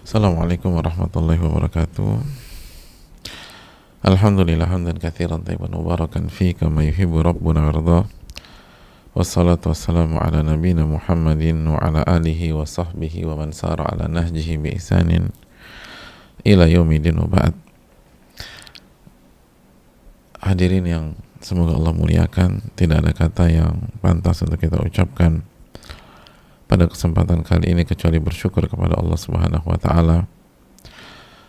Assalamualaikum warahmatullahi wabarakatuh. Alhamdulillah hamdan katsiran thayyiban mubarakan fi kama yuhibbu rabbuna warda. Wassalatu wassalamu ala nabiyyina Muhammadin wa ala alihi wa sahbihi wa man sara ala nahjihi bi ihsanin ila yaumidin wa ba'd. Hadirin yang semoga Allah muliakan, tidak ada kata yang pantas untuk kita ucapkan pada kesempatan kali ini kecuali bersyukur kepada Allah Subhanahu wa taala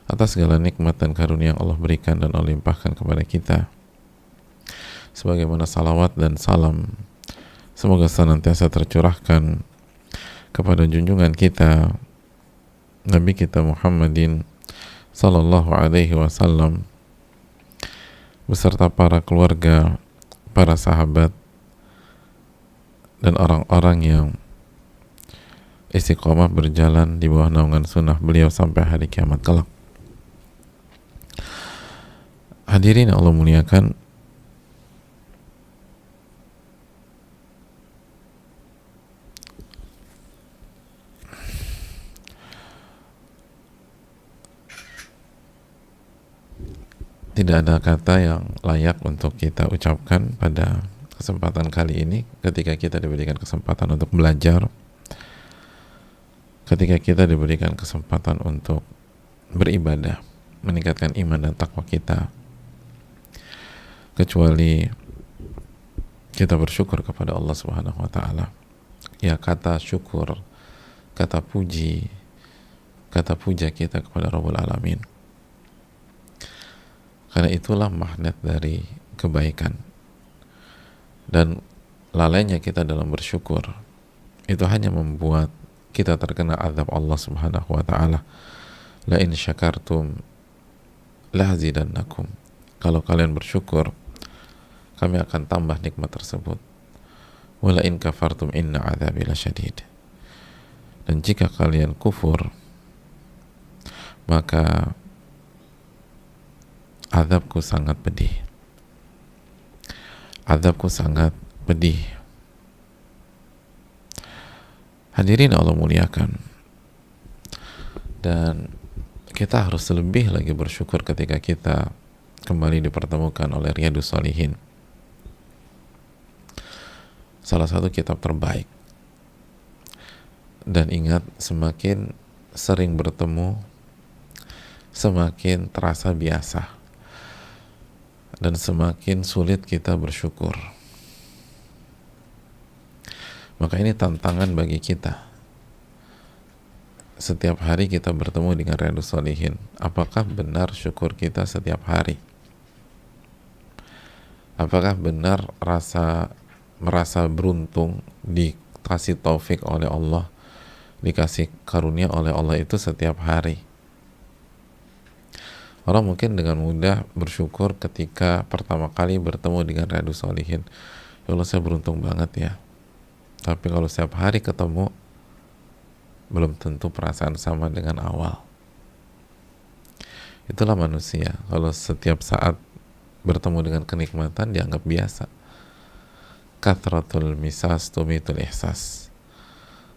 atas segala nikmat dan karunia yang Allah berikan dan Allah limpahkan kepada kita. Sebagaimana salawat dan salam semoga senantiasa tercurahkan kepada junjungan kita Nabi kita Muhammadin sallallahu alaihi wasallam beserta para keluarga, para sahabat dan orang-orang yang istiqomah berjalan di bawah naungan sunnah beliau sampai hari kiamat kelak. Hadirin Allah muliakan, tidak ada kata yang layak untuk kita ucapkan pada kesempatan kali ini ketika kita diberikan kesempatan untuk belajar, ketika kita diberikan kesempatan untuk beribadah, meningkatkan iman dan takwa kita, kecuali kita bersyukur kepada Allah Subhanahu wa taala. Ya, kata syukur, kata puji, kata puja kita kepada Rabbul Alamin. Karena itulah magnet dari kebaikan. Dan lalainya kita dalam bersyukur itu hanya membuat kita terkena azab Allah Subhanahu wa taala. La in syakartum la azidannakum. Kalau kalian bersyukur, kami akan tambah nikmat tersebut. Wa la in kafartum inna azabi lasyadid. Dan jika kalian kufur, maka azabku sangat pedih. Azabku sangat pedih. Hadirin Allah muliakan, dan kita harus lebih lagi bersyukur ketika kita kembali dipertemukan oleh Riyadhus Shalihin, salah satu kitab terbaik. Dan ingat, semakin sering bertemu, semakin terasa biasa dan semakin sulit kita bersyukur. Maka ini tantangan bagi kita. Setiap hari kita bertemu dengan Riyadhus Shalihin. Apakah benar syukur kita setiap hari? Apakah benar merasa beruntung, dikasih taufik oleh Allah, dikasih karunia oleh Allah itu setiap hari? Orang mungkin dengan mudah bersyukur ketika pertama kali bertemu dengan Riyadhus Shalihin. Ya Allah, saya beruntung banget ya. Tapi kalau setiap hari ketemu, belum tentu perasaan sama dengan awal. Itulah manusia. Kalau setiap saat bertemu dengan kenikmatan dianggap biasa. Kathratul misas tumitul ihsas.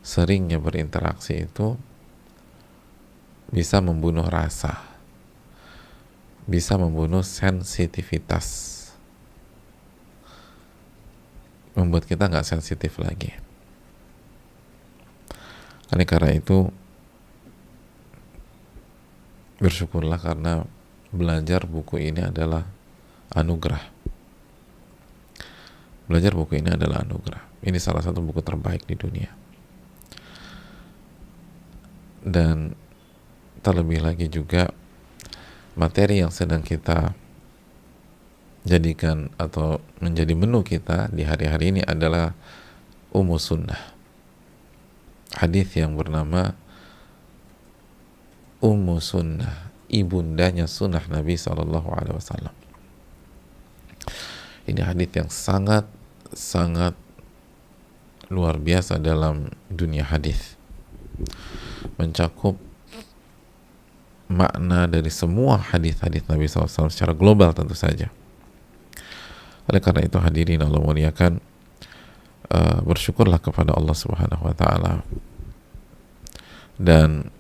Seringnya berinteraksi itu bisa membunuh rasa, bisa membunuh sensitivitas, membuat kita nggak sensitif lagi. Oleh karena itu, bersyukurlah karena belajar buku ini adalah anugerah. Belajar buku ini adalah anugerah. Ini salah satu buku terbaik di dunia. Dan terlebih lagi juga, materi yang sedang kita jadikan atau menjadi menu kita di hari-hari ini adalah Ummu Sunnah, hadis yang bernama Ummu Sunnah, ibundanya sunnah Nabi SAW. Ini hadis yang sangat luar biasa dalam dunia hadis, mencakup makna dari semua hadis-hadis Nabi SAW secara global tentu saja. Oleh karena itu, hadirin Allah muliakan, bersyukurlah kepada Allah Subhanahu wa taala. Dan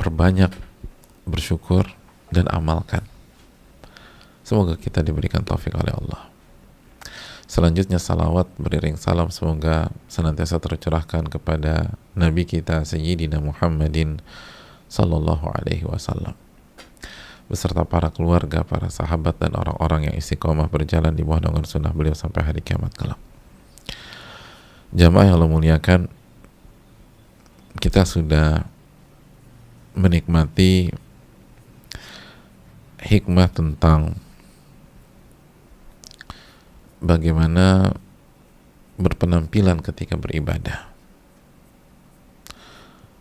perbanyak bersyukur dan amalkan. Semoga kita diberikan taufik oleh Allah. Selanjutnya salawat beriring salam semoga senantiasa tercurahkan kepada Nabi kita Sayyidina Muhammadin Sallallahu Alaihi Wasallam beserta para keluarga, para sahabat dan orang-orang yang istiqomah berjalan di bawah naungan sunnah beliau sampai hari kiamat kelak. Jamaah yang Allah muliakan, kita sudah menikmati hikmah tentang bagaimana berpenampilan ketika beribadah.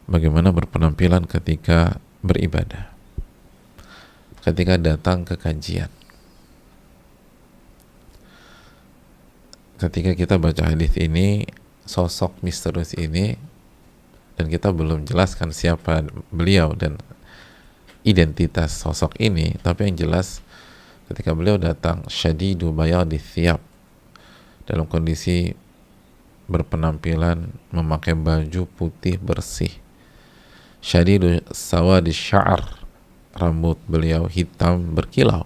Bagaimana berpenampilan ketika beribadah. Ketika datang ke kajian. Ketika kita baca hadis ini, sosok misterius ini, dan kita belum jelaskan siapa beliau dan identitas sosok ini, tapi yang jelas ketika beliau datang syadidu bayadi thiyab, dalam kondisi berpenampilan memakai baju putih bersih, syadidu sawadi sya'ar, rambut beliau hitam berkilau,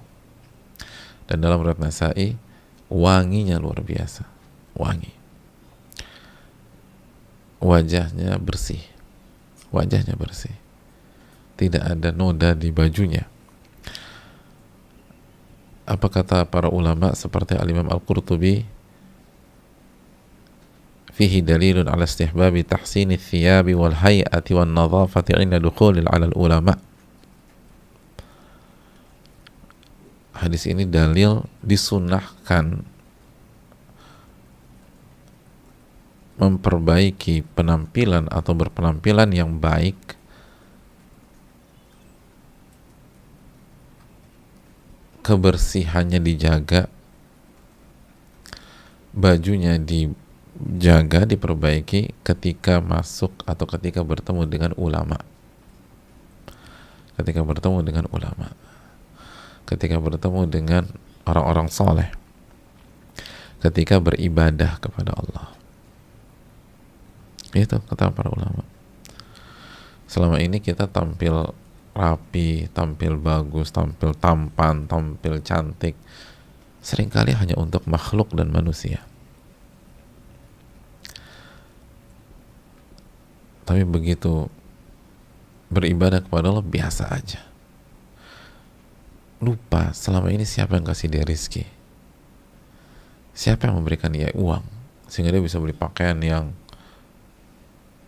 dan dalam riwayat Nasa'i wanginya luar biasa, wangi, wajahnya bersih, tidak ada noda di bajunya. Apa kata para ulama seperti Al-Imam Al-Qurtubi, fihi dalilun ala istihbabi tahsini thiyabi wal hay'ati wal nadhafati inda dukhulil ala ulama. Hadis ini dalil disunahkan memperbaiki penampilan atau berpenampilan yang baik kebersihannya dijaga, bajunya dijaga, diperbaiki ketika masuk atau ketika bertemu dengan ulama. Ketika bertemu dengan ulama, ketika bertemu dengan orang-orang soleh, ketika beribadah kepada Allah. Itu kata para ulama. Selama ini kita tampil rapi, tampil bagus, tampil tampan, tampil cantik, seringkali hanya untuk makhluk dan manusia. Tapi begitu beribadah kepada Allah biasa aja. Lupa selama ini siapa yang kasih dia rizki, siapa yang memberikan dia uang sehingga dia bisa beli pakaian yang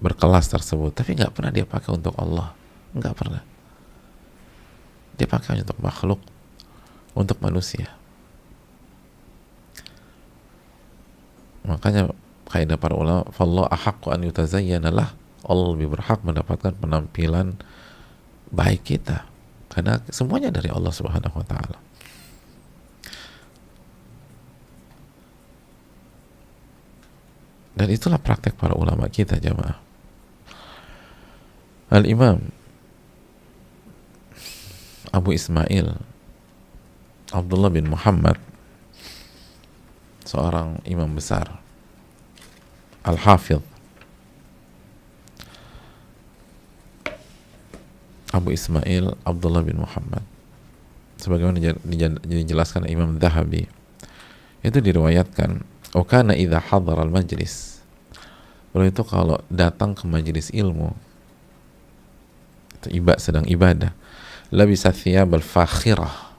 berkelas tersebut, tapi nggak pernah dia pakai untuk Allah, nggak pernah. Dia pakai hanya untuk makhluk, untuk manusia. Makanya kaidah para ulama, fallahu ahaqqu an yutazayyana lah, Allah lebih berhak mendapatkan penampilan baik kita, karena semuanya dari Allah Subhanahu wa taala. Dan itulah praktek para ulama kita, jamaah. Al-Imam Abu Ismail Abdullah bin Muhammad, seorang imam besar, Al-Hafidh Abu Ismail Abdullah bin Muhammad, sebagaimana dijelaskan Imam Dhahabi, itu diriwayatkan, "Wakana idza hadara al-majlis", beliau itu kalau datang ke majelis ilmu, itu sedang ibadah, labisa thiyab al-fakhirah,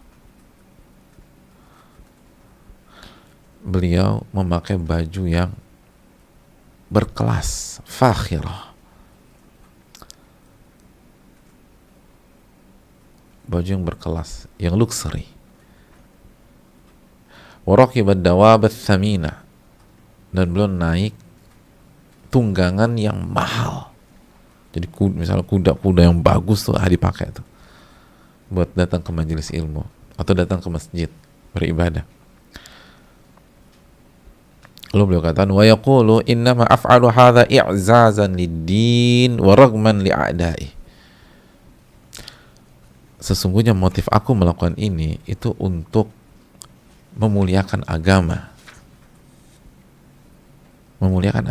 beliau memakai baju yang berkelas, fakhirah, baju yang berkelas, yang luxury. Waraqibat dawab ats-tsamina, dan beliau naik tunggangan yang mahal. Jadi misalnya kuda-kuda yang bagus tuh dipakai tuh buat datang ke majelis ilmu atau datang ke masjid beribadah. Lalu beliau katakan, wa yaqulu innama af'alu hadza i'zazan lid-din wa raghman li'a'da'i. Sesungguhnya motif aku melakukan ini itu untuk memuliakan agama. Memuliakan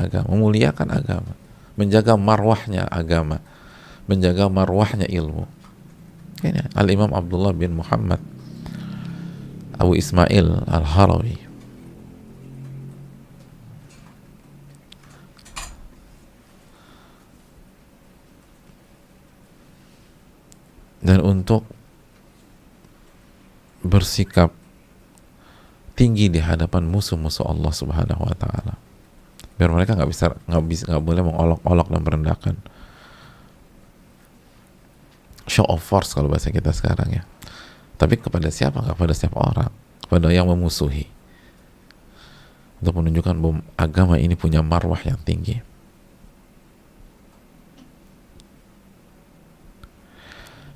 agama, menjaga marwahnya agama, menjaga marwahnya ilmu. Ini Al-Imam Abdullah bin Muhammad Abu Ismail Al-Harawi. Dan untuk bersikap tinggi di hadapan musuh-musuh Allah Subhanahu wa taala. Biar mereka nggak boleh mengolok-olok dan merendahkan. Show of force kalau bahasa kita sekarang ya. Tapi kepada siapa? Nggak pada setiap orang, kepada yang memusuhi. Untuk menunjukkan bahwa agama ini punya marwah yang tinggi.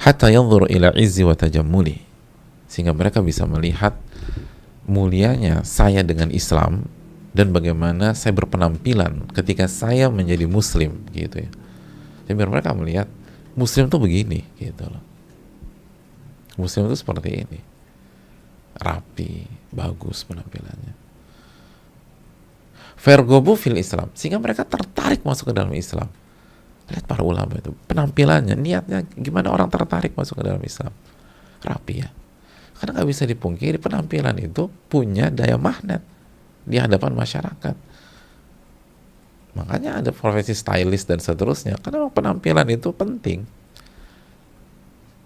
Hatta yanzuru ila izzi wa tajammuli, sehingga mereka bisa melihat mulianya saya dengan Islam dan bagaimana saya berpenampilan ketika saya menjadi muslim gitu ya. Jadi biar mereka melihat muslim tuh begini gitu loh. Muslim itu seperti ini. Rapi, bagus penampilannya. Fergobu fil Islam, sehingga mereka tertarik masuk ke dalam Islam. Lihat para ulama itu, penampilannya, niatnya gimana orang tertarik masuk ke dalam Islam. Rapi ya. Karena nggak bisa dipungkiri penampilan itu punya daya magnet di hadapan masyarakat. Makanya ada profesi stylist dan seterusnya. Karena penampilan itu penting.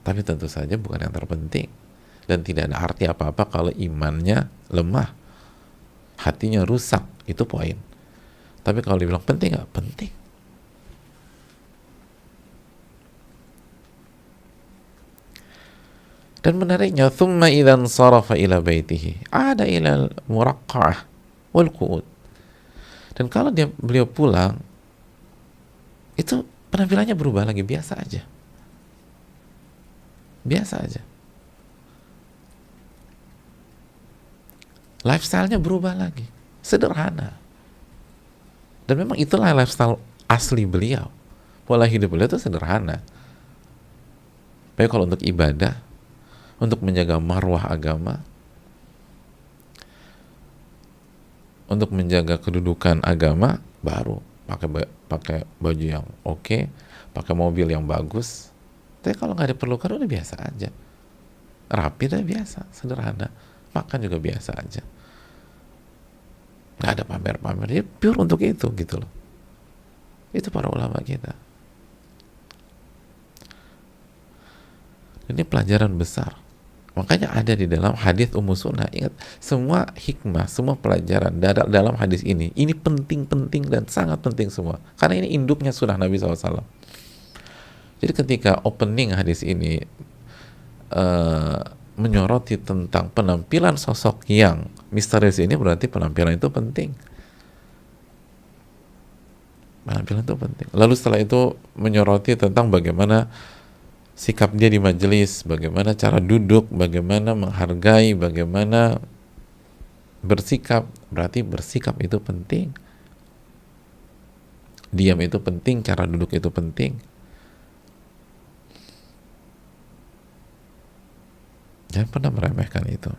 Tapi tentu saja bukan yang terpenting. Dan tidak ada arti apa-apa kalau imannya lemah. Hatinya rusak. Itu poin. Tapi kalau dibilang penting nggak? Penting. Dan menariknya, thumma idzan sarafa ila baitihi ada ila muraqqa'ah wal qu'ud. Dan kalau beliau pulang, itu penampilannya berubah lagi, biasa aja. Biasa aja. Lifestyle-nya berubah lagi. Sederhana. Dan memang itulah lifestyle asli beliau. Pola hidup beliau itu sederhana. Baik kalau untuk ibadah, untuk menjaga marwah agama, untuk menjaga kedudukan agama, baru pakai baju yang oke, pakai mobil yang bagus. Tapi kalau nggak diperlukan udah biasa aja, rapi udah biasa, sederhana, makan juga biasa aja, nggak ada pamer-pamer, ya pure untuk itu gitu loh. Itu para ulama kita. Ini pelajaran besar. Makanya ada di dalam hadis Ummu Sunnah. Ingat, semua hikmah, semua pelajaran dalam hadis ini penting-penting dan sangat penting semua. Karena ini induknya sunnah Nabi SAW. Jadi ketika opening hadis ini menyoroti tentang penampilan sosok yang misterius ini, berarti penampilan itu penting. Penampilan itu penting. Lalu setelah itu menyoroti tentang bagaimana sikap dia di majelis, bagaimana cara duduk, bagaimana menghargai, bagaimana bersikap. Berarti bersikap itu penting. Diam itu penting, cara duduk itu penting. Jangan pernah meremehkan itu.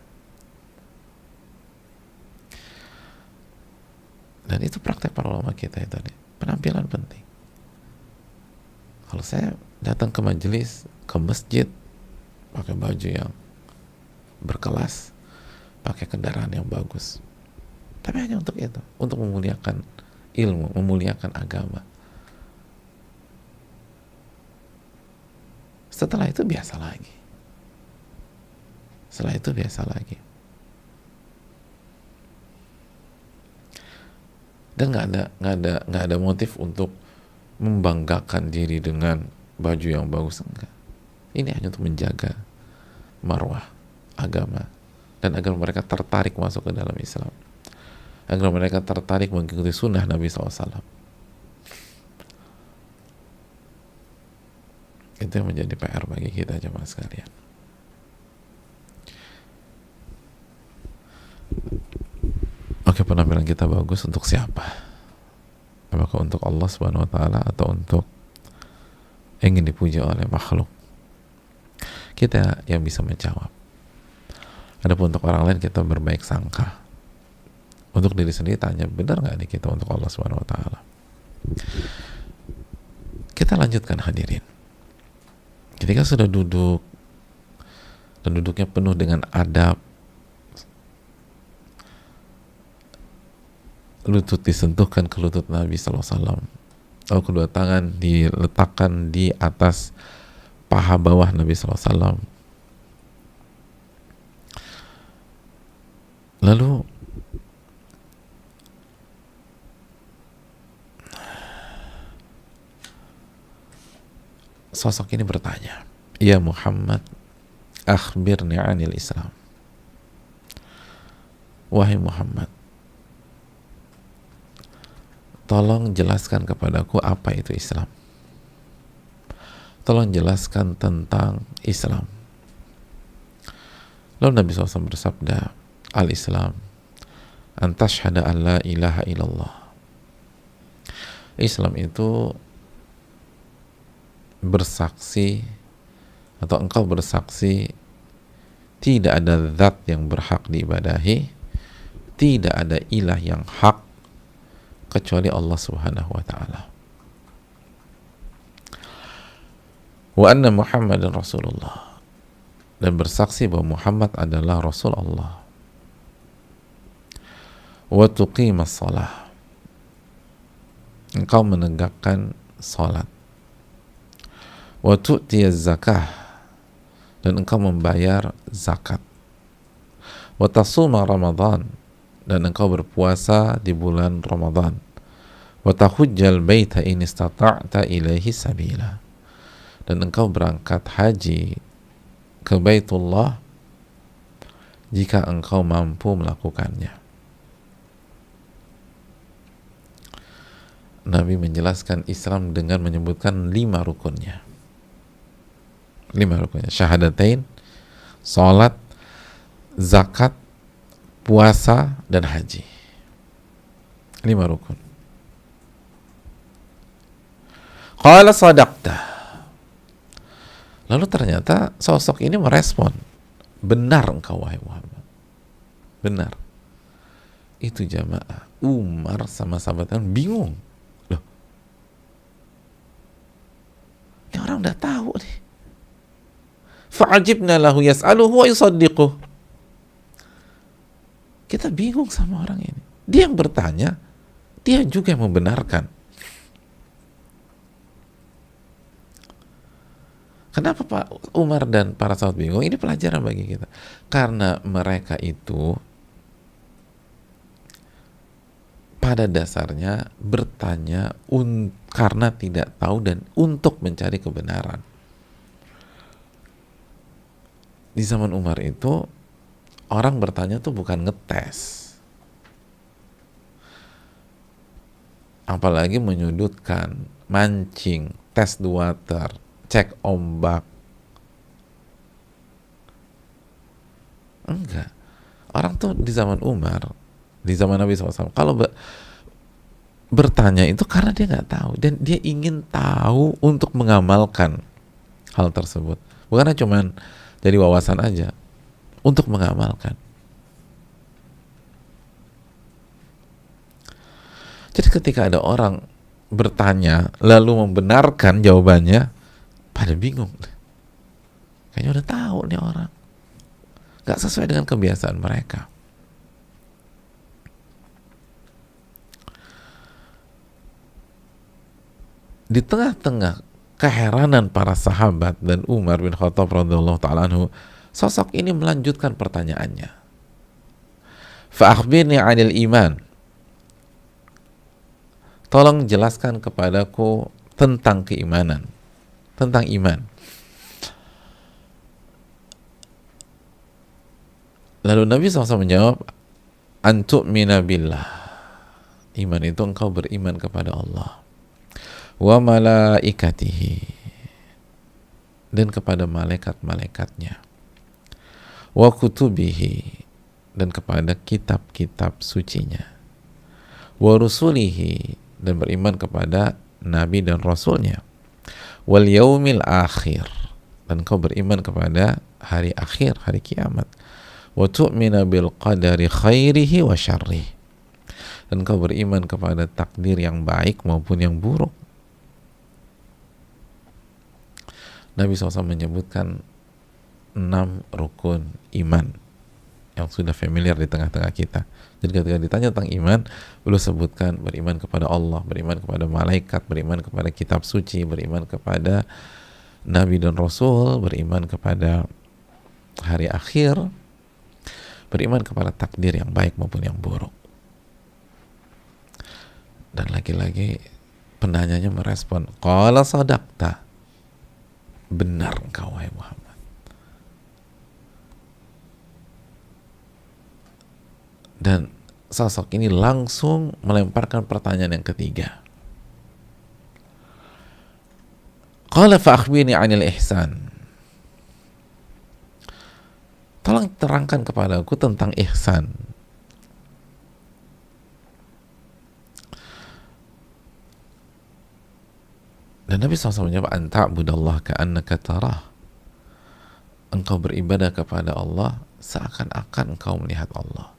Dan itu praktek para ulama kita itu tadi. Penampilan penting. Kalau saya datang ke majelis, ke masjid, pakai baju yang berkelas, pakai kendaraan yang bagus. Tapi hanya untuk itu, untuk memuliakan ilmu, memuliakan agama. Setelah itu biasa lagi. Setelah itu biasa lagi. Dan nggak ada motif untuk membanggakan diri dengan baju yang bagus, enggak. Ini hanya untuk menjaga marwah agama dan agar mereka tertarik masuk ke dalam Islam, agar mereka tertarik mengikuti sunnah Nabi SAW. Itu yang menjadi PR bagi kita jemaah sekalian. Oke, penampilan kita bagus untuk siapa? Apakah untuk Allah Subhanahu wa taala atau untuk ingin dipuji oleh makhluk? Kita yang bisa menjawab. Adapun untuk orang lain kita berbaik sangka. Untuk diri sendiri tanya, benar nggak nih kita untuk Allah Subhanahu wa taala? Kita lanjutkan hadirin. Ketika sudah duduk dan duduknya penuh dengan adab, lutut disentuhkan ke lutut Nabi SAW, lalu kedua tangan diletakkan di atas paha bawah Nabi SAW, lalu sosok ini bertanya, "Ya Muhammad, akhbirni anil Islam." Wahai Muhammad, tolong jelaskan kepadaku apa itu Islam. Tolong jelaskan tentang Islam. Lalu Nabi SAW bersabda, "Al-Islam an tashhada an la ilaha illallah." Islam itu bersaksi, atau engkau bersaksi tidak ada zat yang berhak diibadahi, tidak ada ilah yang hak kecuali Allah Subhanahu wa ta'ala, wa anna Muhammadan Rasulullah, dan bersaksi bahwa Muhammad adalah Rasul Allah, wa tuqimas salah, engkau menegakkan salat, wa tu'tiyaz zakah, dan engkau membayar zakat, wa tasuma Ramadan, dan engkau berpuasa di bulan Ramadan, wa tahujjal baita in istata'ta ilaihi sabila, dan engkau berangkat haji ke Baitullah jika engkau mampu melakukannya. Nabi menjelaskan Islam dengan menyebutkan 5 rukunnya. 5 rukunnya: syahadatain, salat, zakat, puasa, dan haji. 5 rukun. Qala sadaqta. Lalu ternyata sosok ini merespon, benar engkau wahai Muhammad, benar. Itu jamaah, Umar sama sahabatnya bingung. Loh, ini orang udah tahu nih. Fa'ajibna lahu yas'aluhu wa yusaddiquh. Kita bingung sama orang ini. Dia yang bertanya, dia juga yang membenarkan. Kenapa Pak Umar dan para sahabat bingung? Ini pelajaran bagi kita. Karena mereka itu pada dasarnya bertanya karena tidak tahu dan untuk mencari kebenaran. Di zaman Umar itu orang bertanya tuh bukan ngetes, apalagi menyudutkan, mancing, test the water, cek ombak. Enggak. Orang tuh di zaman Umar, di zaman Nabi SAW, kalau bertanya itu karena dia nggak tahu dan dia ingin tahu untuk mengamalkan hal tersebut. Bukan cuma jadi wawasan aja, untuk mengamalkan. Jadi ketika ada orang bertanya lalu membenarkan jawabannya, pada bingung. Kayaknya udah tahu nih orang, gak sesuai dengan kebiasaan mereka. Di tengah-tengah keheranan para sahabat dan Umar bin Khattab radhiyallahu ta'ala anhu, sosok ini melanjutkan pertanyaannya. Fa akhbirni 'anil iman. Tolong jelaskan kepadaku tentang keimanan, tentang iman. Lalu Nabi SAW menjawab, antu'mina billah. Iman itu engkau beriman kepada Allah, wa malaikatihi, dan kepada malaikat-malaikatnya, wa kutubihi, dan kepada kitab-kitab sucinya, wa rusulihi, dan beriman kepada nabi dan rasulnya, wal yaumil akhir, dan kau beriman kepada hari akhir, hari kiamat, wa tu'mina bil qadari khairihi wa syarrih, dan kau beriman kepada takdir yang baik maupun yang buruk. Nabi SAW menyebutkan 6 rukun iman yang sudah familiar di tengah-tengah kita. Jadi ketika ditanya tentang iman, beliau sebutkan beriman kepada Allah, beriman kepada malaikat, beriman kepada kitab suci, beriman kepada Nabi dan Rasul, beriman kepada hari akhir, beriman kepada takdir yang baik maupun yang buruk. Dan lagi-lagi penanyanya merespon, qala sadaqta, benar engkau wahai Muhammad. Dan sosok ini langsung melemparkan pertanyaan yang ketiga. Qala fa akhbirni 'anil ihsan. Tolong terangkan kepadaku tentang ihsan. Dan Nabi SAW menjawab, anta'budallah ka'annaka tarah. Engkau beribadah kepada Allah seakan-akan engkau melihat Allah.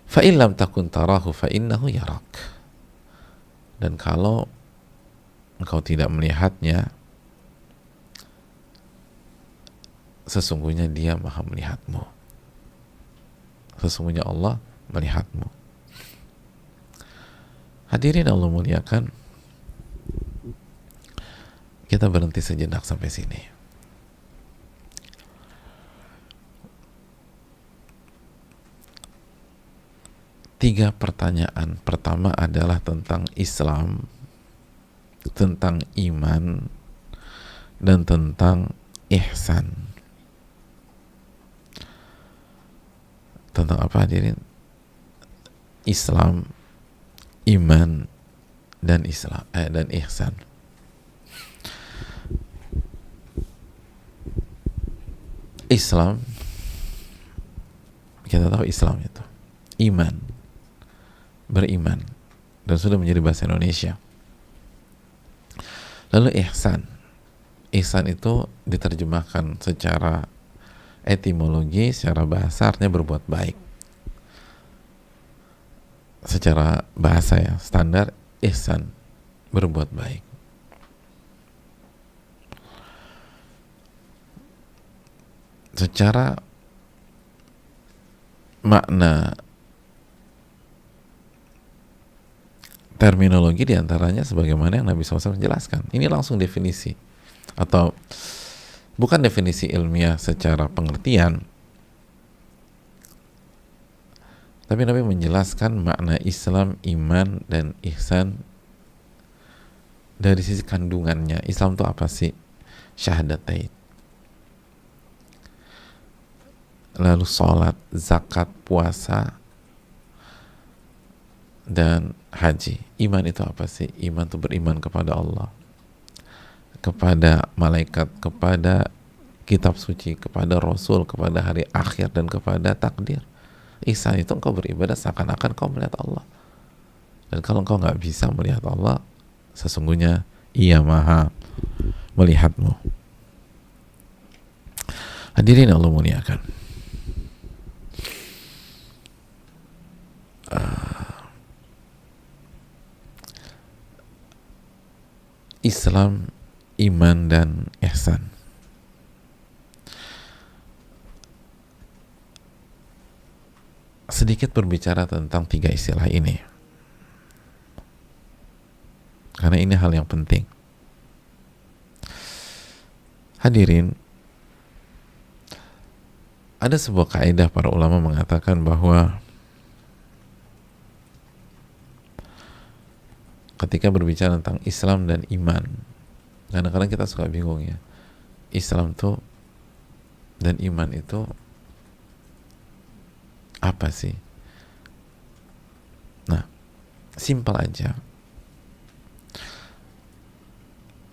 Fa'in lam takun tarahu fa'innahu yarak. Dan kalau engkau tidak melihatnya, sesungguhnya dia maha melihatmu. Sesungguhnya Allah melihatmu. Hadirin Allah muliakan, kita berhenti sejenak sampai sini. Tiga pertanyaan. Pertama adalah tentang Islam, tentang iman, dan tentang ihsan. Tentang apa hadirin? Islam, iman, dan dan ihsan. Islam, kita tahu Islam itu iman, beriman, dan sudah menjadi bahasa Indonesia. Lalu ihsan, ihsan itu diterjemahkan secara etimologi, secara bahasa artinya berbuat baik. Secara bahasa ya, standar ihsan, berbuat baik. Secara makna terminologi diantaranya sebagaimana yang Nabi SAW menjelaskan. Ini langsung definisi, atau bukan definisi ilmiah secara pengertian, tapi Nabi menjelaskan makna Islam, iman, dan ihsan dari sisi kandungannya. Islam itu apa sih? Syahadatain. Lalu sholat, zakat, puasa, dan haji. Iman itu apa sih? Iman itu beriman kepada Allah, kepada malaikat, kepada kitab suci, kepada Rasul, kepada hari akhir, dan kepada takdir. Ihsan itu engkau beribadah seakan-akan kau melihat Allah. Dan kalau engkau nggak bisa melihat Allah, sesungguhnya Ia maha melihatmu. Hadirin Allah muliakan, Islam, iman, dan ihsan. Sedikit berbicara tentang tiga istilah ini, karena ini hal yang penting. Hadirin, ada sebuah kaidah para ulama mengatakan bahwa ketika berbicara tentang Islam dan iman, kadang-kadang kita suka bingung ya, Islam tuh dan iman itu apa sih? Nah, simpel aja.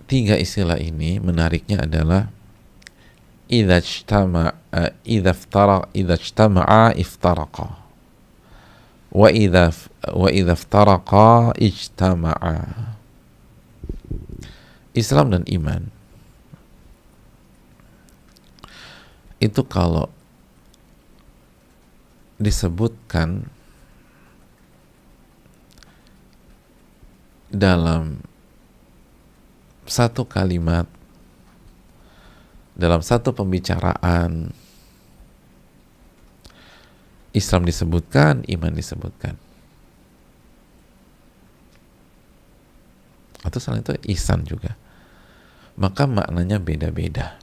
Tiga istilah ini menariknya adalah idza ijtama'a iftaraqa, wa idza iftaraqa ijtama'a. Islam dan iman itu kalau disebutkan dalam satu kalimat dalam satu pembicaraan Islam disebutkan, iman disebutkan, atau selain itu ihsan juga, maka maknanya beda-beda,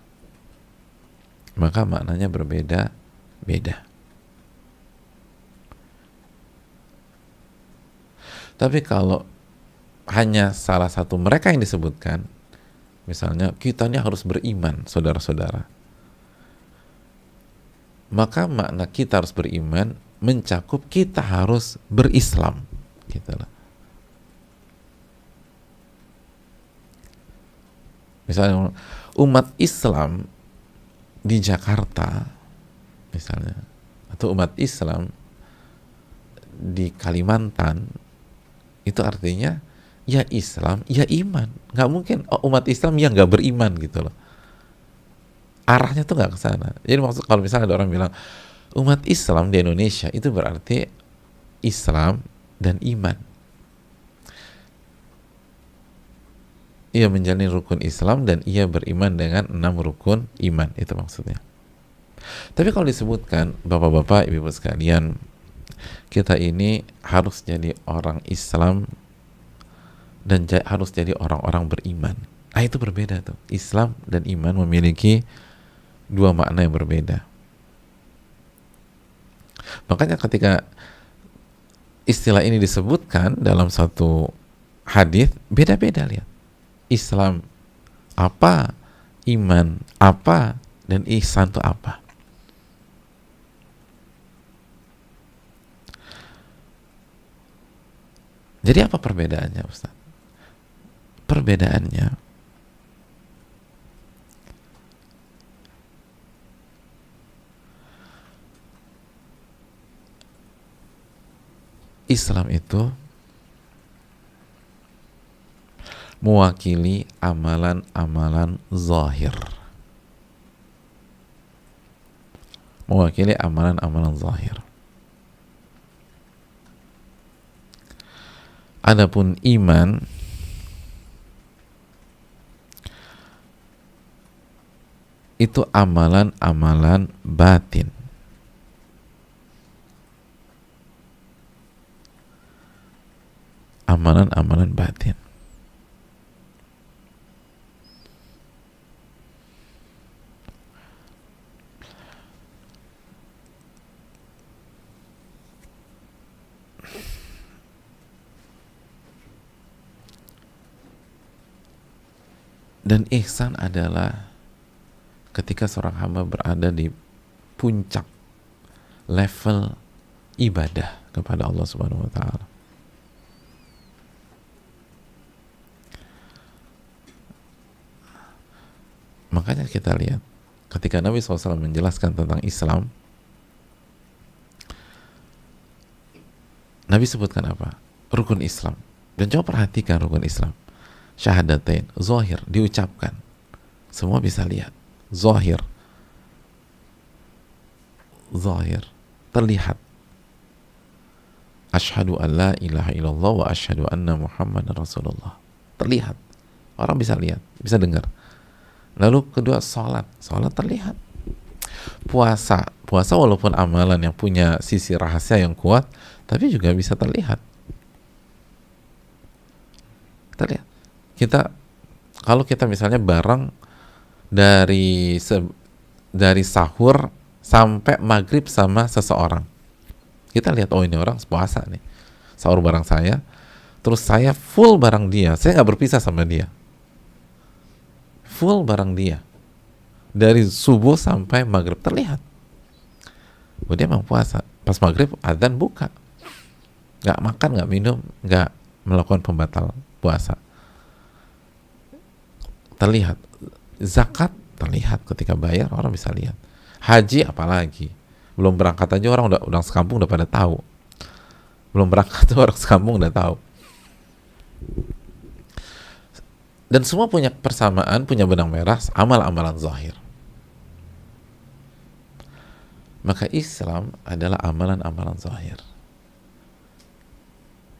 maka maknanya berbeda-beda. Tapi kalau hanya salah satu mereka yang disebutkan, misalnya kita ini harus beriman, saudara-saudara, maka makna kita harus beriman mencakup kita harus berislam, gitu lah. Misalnya umat Islam di Jakarta misalnya, atau umat Islam di Kalimantan, itu artinya ya Islam, ya iman. Nggak mungkin umat Islam yang nggak beriman gitu loh. Arahnya tuh nggak ke sana. Jadi maksud kalau misalnya ada orang bilang umat Islam di Indonesia, itu berarti Islam dan iman. Ia menjalani rukun Islam dan ia beriman dengan 6 rukun iman, itu maksudnya. Tapi kalau disebutkan bapak-bapak, ibu-ibu sekalian, kita ini harus jadi orang Islam dan harus jadi orang-orang beriman. Nah, itu berbeda tuh. Islam dan iman memiliki dua makna yang berbeda. Makanya ketika istilah ini disebutkan dalam satu hadis, beda-beda, lihat. Islam apa, iman apa, dan ihsan itu apa. Jadi apa perbedaannya, Ustaz? Perbedaannya Islam itu mewakili amalan-amalan zahir. Mewakili amalan-amalan zahir. Adapun iman itu amalan-amalan batin. Amalan-amalan batin. Dan ihsan adalah ketika seorang hamba berada di puncak level ibadah kepada Allah Subhanahu wa taala. Makanya kita lihat ketika Nabi SAW menjelaskan tentang Islam, Nabi sebutkan apa? Rukun Islam. Dan coba perhatikan rukun Islam. Syahadatain, zahir, diucapkan. Semua bisa lihat. Zahir. Zahir. Terlihat. Asyhadu an la ilaha illallah wa asyhadu anna Muhammadar Rasulullah. Terlihat. Orang bisa lihat, bisa dengar. Lalu kedua, sholat. Sholat terlihat. Puasa. Puasa walaupun amalan yang punya sisi rahasia yang kuat, tapi juga bisa terlihat. Terlihat. Kalau kita misalnya bareng dari sahur sampai maghrib sama seseorang, kita lihat, oh ini orang puasa nih, sahur bareng saya, terus saya full bareng dia, saya nggak berpisah sama dia, full bareng dia dari subuh sampai maghrib, terlihat bahwa dia memang puasa. Pas maghrib adzan buka, nggak makan, nggak minum, nggak melakukan pembatal puasa. Terlihat. Zakat terlihat, ketika bayar orang bisa lihat. Haji apalagi, belum berangkat aja orang sekampung udah pada tahu. Belum berangkat tuh orang sekampung udah tahu. Dan semua punya persamaan, punya benang merah, amal-amalan zahir. Maka Islam adalah amalan-amalan zahir.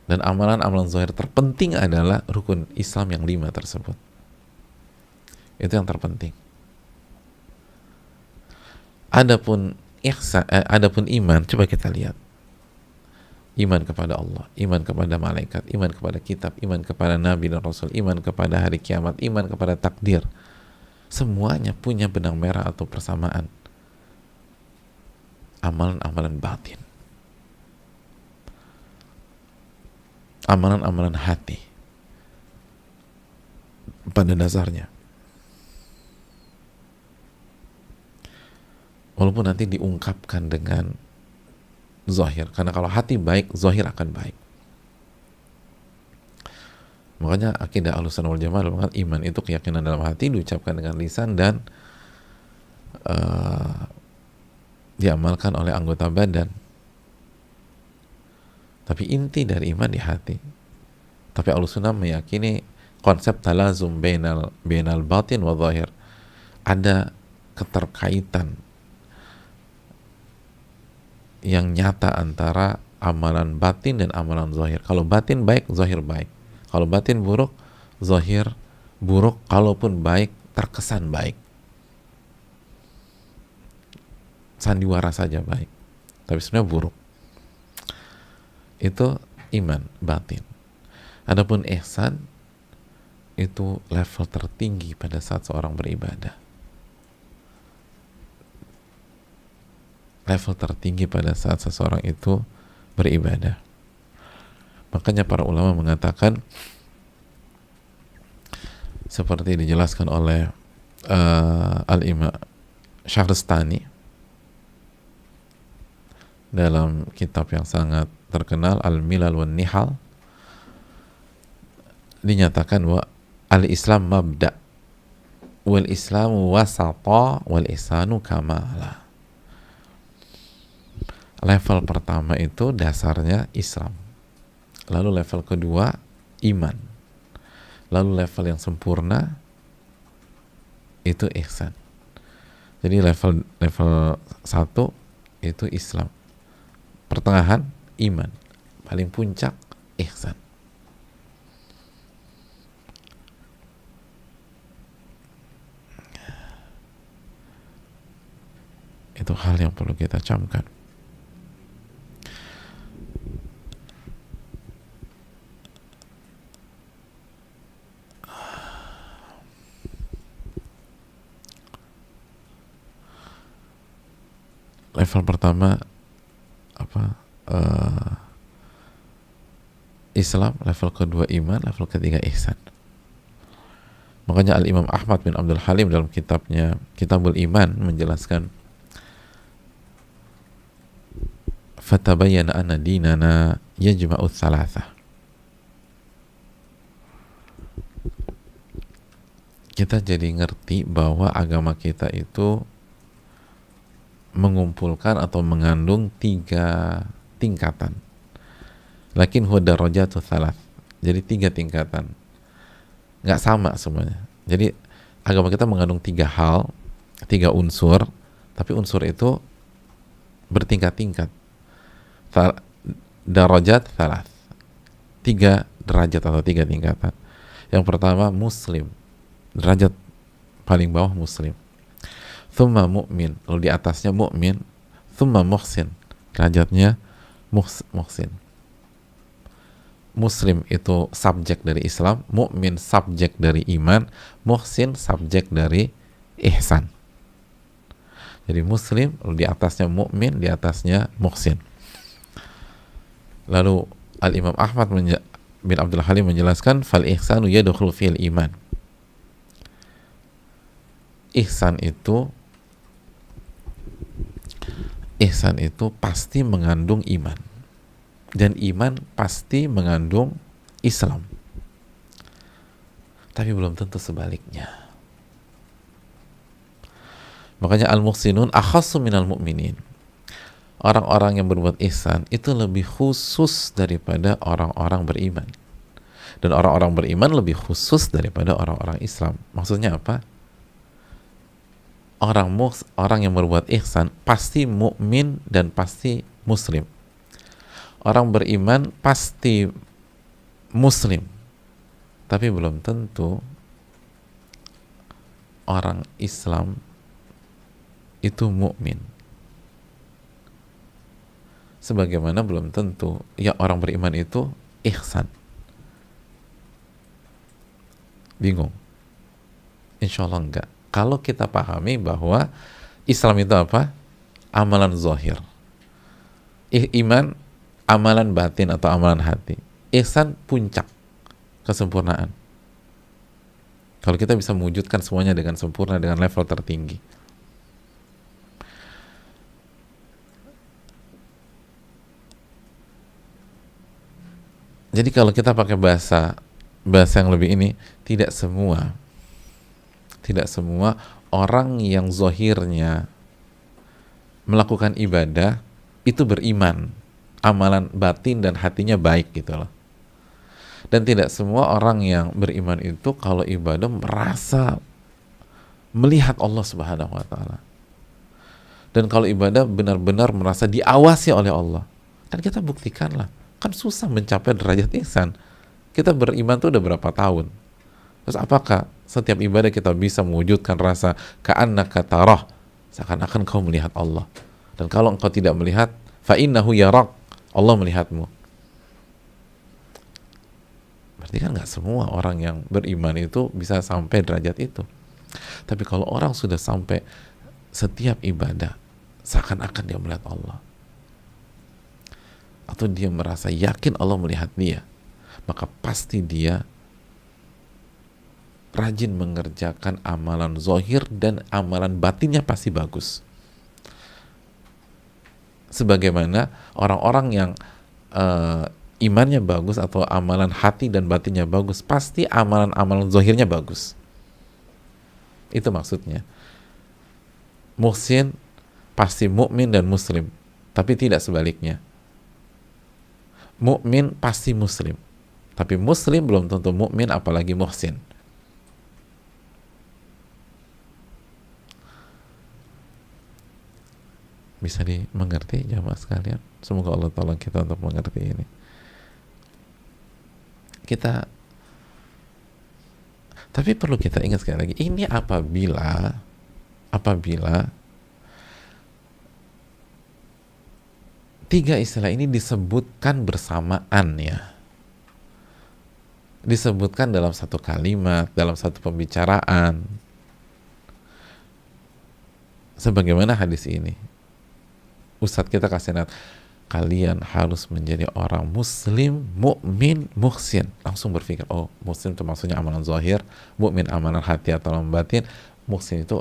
Dan amalan-amalan zahir terpenting adalah rukun Islam yang 5 tersebut. Itu yang terpenting. Adapun iman, coba kita lihat. Iman kepada Allah, iman kepada malaikat, iman kepada kitab, iman kepada nabi dan rasul, iman kepada hari kiamat, iman kepada takdir. Semuanya punya benang merah atau persamaan. Amalan-amalan batin. Amalan-amalan hati. Pada dasarnya. Walaupun nanti diungkapkan dengan zahir, karena kalau hati baik, zahir akan baik. Makanya akidah Ahlussunnah wal Jamaah adalah iman itu keyakinan dalam hati, diucapkan dengan lisan dan diamalkan oleh anggota badan. Tapi inti dari iman di hati. Tapi Ahlussunnah meyakini konsep talazum bainal batin wa zahir. Ada keterkaitan yang nyata antara amalan batin dan amalan zahir. Kalau batin baik, zahir baik. Kalau batin buruk, zahir buruk. Kalaupun baik, terkesan baik. Sandiwara saja baik, tapi sebenarnya buruk. Itu iman batin. Adapun ihsan itu level tertinggi pada saat seorang beribadah. Level tertinggi pada saat seseorang itu beribadah. Makanya para ulama mengatakan seperti dijelaskan oleh Al-Imam Syahrastani dalam kitab yang sangat terkenal Al-Milal wan Nihal, dinyatakan bahwa al-Islam mabda wal Islamu wasata wal ihsanu kamala. Level pertama itu dasarnya Islam, lalu level kedua iman, lalu level yang sempurna itu ihsan. Jadi level 1 itu Islam, pertengahan iman, paling puncak ihsan. Itu hal yang perlu kita camkan. Level pertama Islam, level kedua iman, level ketiga ihsan. Makanya Al-Imam Ahmad bin Abdul Halim dalam kitabnya Kitabul Iman menjelaskan, fatabayyana anna dinana yajma'u tsalatsah. Kita jadi ngerti bahwa agama kita itu mengumpulkan atau mengandung 3 tingkatan. Lakin huwa darajatu tsalatz. Jadi 3 tingkatan. Nggak sama semuanya. Jadi agama kita mengandung 3 hal, 3 unsur, tapi unsur itu bertingkat-tingkat. Darajat tsalatz. 3 derajat atau 3 tingkatan. Yang pertama Muslim. Derajat paling bawah Muslim. Thumma mu'min, lalu di atasnya mu'min. Thumma muhsin, derajatnya muhsin. Muslim itu subjek dari Islam, mu'min subjek dari iman, muhsin subjek dari ihsan. Jadi Muslim, lalu di atasnya mu'min, di atasnya muhsin. Lalu Al-Imam Ahmad bin Abdul Halim menjelaskan, fal ihsanu yadkhulu fil iman. Ihsan itu pasti mengandung iman, dan iman pasti mengandung Islam, tapi belum tentu sebaliknya. Makanya al-muhsinun akhassu minal mu'minin. Orang-orang yang berbuat ihsan itu lebih khusus daripada orang-orang beriman, dan orang-orang beriman lebih khusus daripada orang-orang Islam. Maksudnya apa? Orang yang berbuat ihsan pasti mukmin dan pasti muslim. Orang beriman pasti muslim, tapi belum tentu orang Islam itu mukmin. Sebagaimana belum tentu ya orang beriman itu ihsan. Bingung? Insya Allah enggak. Kalau kita pahami bahwa Islam itu apa? Amalan zahir. Iman, amalan batin atau amalan hati. Ihsan puncak kesempurnaan. Kalau kita bisa mewujudkan semuanya dengan sempurna, dengan level tertinggi. Jadi kalau kita pakai bahasa yang lebih ini, tidak semua orang yang zahirnya melakukan ibadah itu beriman, amalan batin dan hatinya baik gitu loh. Dan tidak semua orang yang beriman itu kalau ibadah merasa melihat Allah Subhanahu wa taala. Dan kalau ibadah benar-benar merasa diawasi oleh Allah. Dan kita buktikanlah, kan susah mencapai derajat ihsan. Kita beriman tuh udah berapa tahun? Terus apakah setiap ibadah kita bisa mewujudkan rasa ka'annaka tarah, seakan-akan kau melihat Allah? Dan kalau engkau tidak melihat, fa innahu yarak, Allah melihatmu. Berarti kan nggak semua orang yang beriman itu bisa sampai derajat itu. Tapi kalau orang sudah sampai setiap ibadah seakan-akan dia melihat Allah, atau dia merasa yakin Allah melihat dia, maka pasti dia rajin mengerjakan amalan zahir dan amalan batinnya pasti bagus. Sebagaimana orang-orang yang imannya bagus atau amalan hati dan batinnya bagus, pasti amalan-amalan zahirnya bagus. Itu maksudnya. Muhsin pasti mukmin dan muslim, tapi tidak sebaliknya. Mukmin pasti muslim, tapi muslim belum tentu mukmin, apalagi muhsin. Bisa dimengerti jamaah sekalian? Semoga Allah tolong kita untuk mengerti ini. Tapi perlu kita ingat sekali lagi, ini apabila tiga istilah ini disebutkan bersamaan ya, disebutkan dalam satu kalimat, dalam satu pembicaraan, sebagaimana hadis ini. Ustadz kita kasih nasihat, kalian harus menjadi orang muslim, mukmin, muhsin. Langsung berpikir, oh muslim itu maksudnya amalan zahir, mukmin amalan hati atau amalan batin, muhsin itu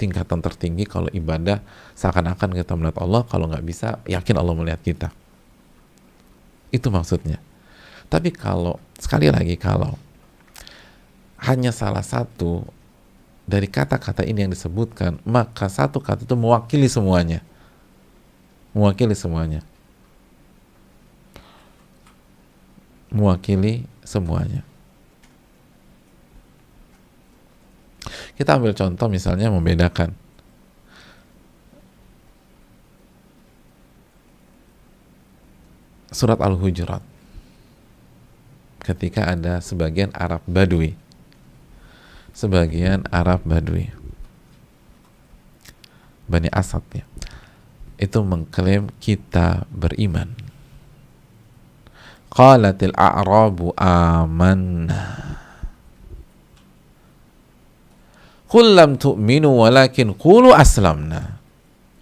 tingkatan tertinggi kalau ibadah seakan-akan kita melihat Allah, kalau nggak bisa yakin Allah melihat kita. Itu maksudnya. Tapi kalau sekali lagi, kalau hanya salah satu dari kata-kata ini yang disebutkan, maka satu kata itu mewakili semuanya. Mewakili semuanya. Kita ambil contoh misalnya membedakan surat Al-Hujurat. Ketika ada sebagian Arab Badui, Bani Asad ya, itu mengklaim kita beriman. Qalatil a'rabu amanna qul lam tu'minu walakin qulu aslamna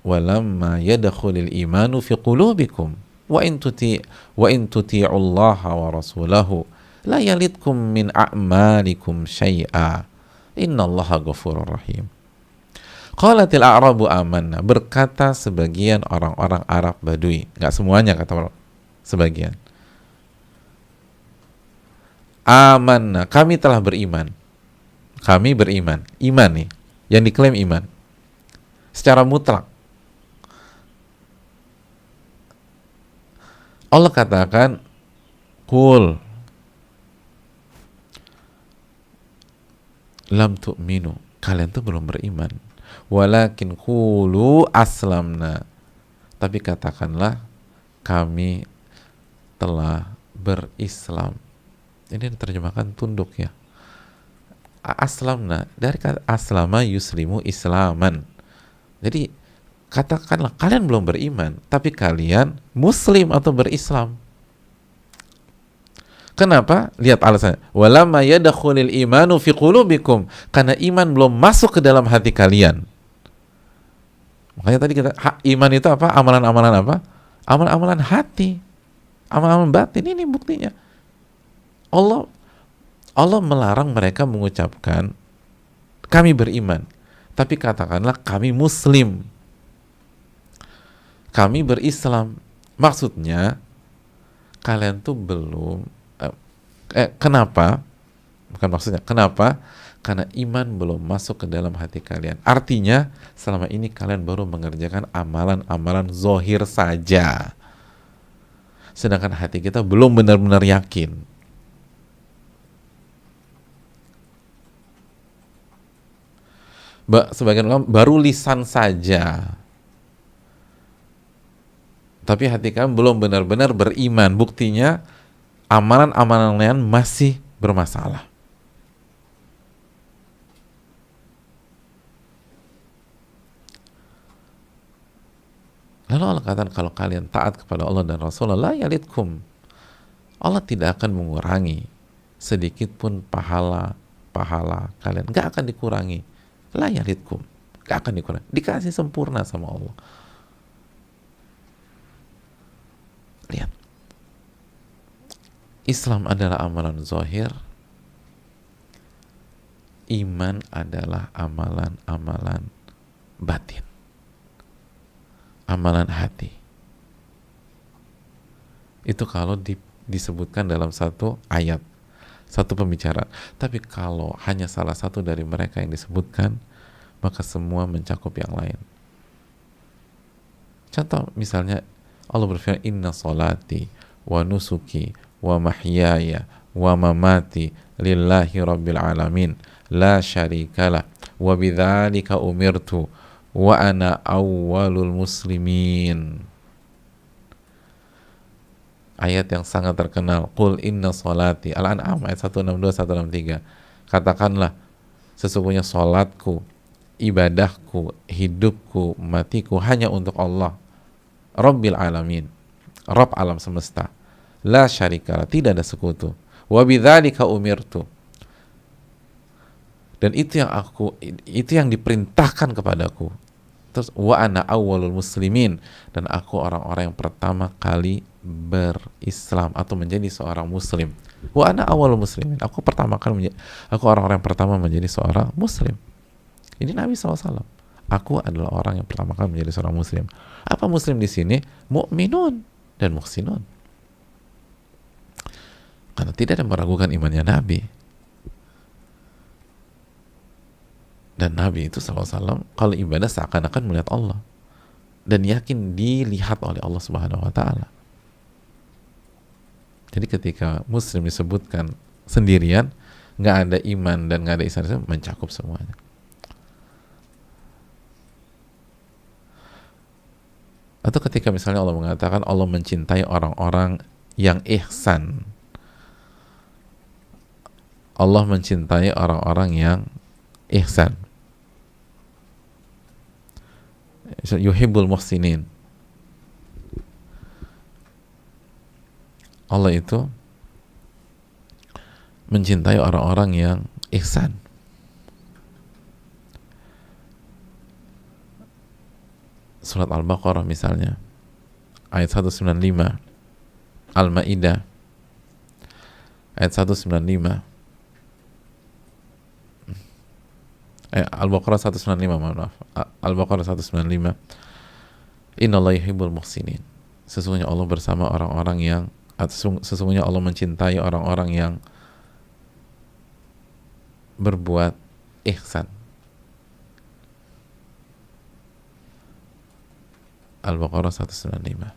walamma yadkhulul imanu fi qulubikum wa in tuti'u Allah wa rasulahu la yalidkum min a'malikum syai'a innallaha ghafurur rahim. Qalatil a'rabu amanna, berkata sebagian orang-orang Arab Badui, nggak semuanya, kata sebagian. Amanna, kami telah beriman. Kami beriman. Iman nih, yang diklaim iman secara mutlak. Allah katakan, qul lam tu'minu, kalian tuh belum beriman. Walakin qulu aslamna, tapi katakanlah kami telah berislam. Ini diterjemahkan tunduk ya. Aslamna, dari kata aslama yuslimu islaman, Jadi katakanlah kalian belum beriman, tapi kalian muslim atau berislam. Kenapa? Lihat alasannya. Walamma yadkhulul imanu fi qulubikum, karena iman belum masuk ke dalam hati kalian. Makanya tadi kita iman itu apa? Amalan-amalan apa? Amalan-amalan hati, amalan-amalan batin. Ini buktinya. Allah melarang mereka mengucapkan kami beriman, tapi katakanlah kami muslim, kami berislam. Maksudnya kalian tuh belum kenapa? Bukan maksudnya, kenapa? Karena iman belum masuk ke dalam hati kalian. Artinya selama ini kalian baru mengerjakan amalan-amalan zohir saja, sedangkan hati kita belum benar-benar yakin. Sebagian ulama baru lisan saja, tapi hati kalian belum benar-benar beriman. Buktinya amalan-amalan lain masih bermasalah. Lalu Allah katakan, kalau kalian taat kepada Allah dan Rasulullah, la yalidkum, Allah tidak akan mengurangi sedikit pun pahala kalian, nggak akan dikurangi. La yalidkum, nggak akan dikurangi, dikasih sempurna sama Allah. Lihat, Islam adalah amalan zahir, iman adalah amalan-amalan batin, amalan hati. Itu kalau disebutkan dalam satu ayat, satu pembicaraan. Tapi kalau hanya salah satu dari mereka yang disebutkan, maka semua mencakup yang lain. Contoh misalnya Allah berfirman, inna salati wa nusuki wa mahyaya wa mamati lillahi rabbil alamin la syarikalah wa bidzalika umirtu wa ana awwalul muslimin. Ayat yang sangat terkenal, qul inna salati, Al-An'am ayat 162 163. Katakanlah, sesungguhnya salatku, ibadahku, hidupku, matiku hanya untuk Allah Rabbil alamin, Rabb alam semesta, la syarikalah, tidak ada sekutu, wa bidzalika umirtu, dan itu yang diperintahkan kepadaku. Terus wa ana awwalul muslimin, dan aku orang-orang yang pertama kali berislam atau menjadi seorang muslim. Wa ana awwalul muslimin, aku orang-orang yang pertama menjadi seorang muslim. Ini Nabi SAW. Aku adalah orang yang pertama kali menjadi seorang muslim. Apa muslim di sini? Mu'minun dan muhsinun. Karena tidak ada yang meragukan imannya Nabi. Dan Nabi itu SAW kalau ibadah seakan-akan melihat Allah dan yakin dilihat oleh Allah Subhanahu wa taala. Jadi ketika muslim disebutkan sendirian, nggak ada iman dan nggak ada ihsan, mencakup semuanya. Atau ketika misalnya Allah mengatakan Allah mencintai orang-orang yang ihsan, Allah mencintai orang-orang yang ihsan, yuhibbul muhsinin. Allah itu mencintai orang-orang yang ihsan. Surat Al-Baqarah misalnya ayat 195, Al-Maidah ayat 195, Al-Baqarah 195, maaf, Al-Baqarah 195, innallaha yuhibbul muhsinin, sesungguhnya Allah bersama orang-orang yang, sesungguhnya Allah mencintai orang-orang yang berbuat ihsan. Al-Baqarah 195.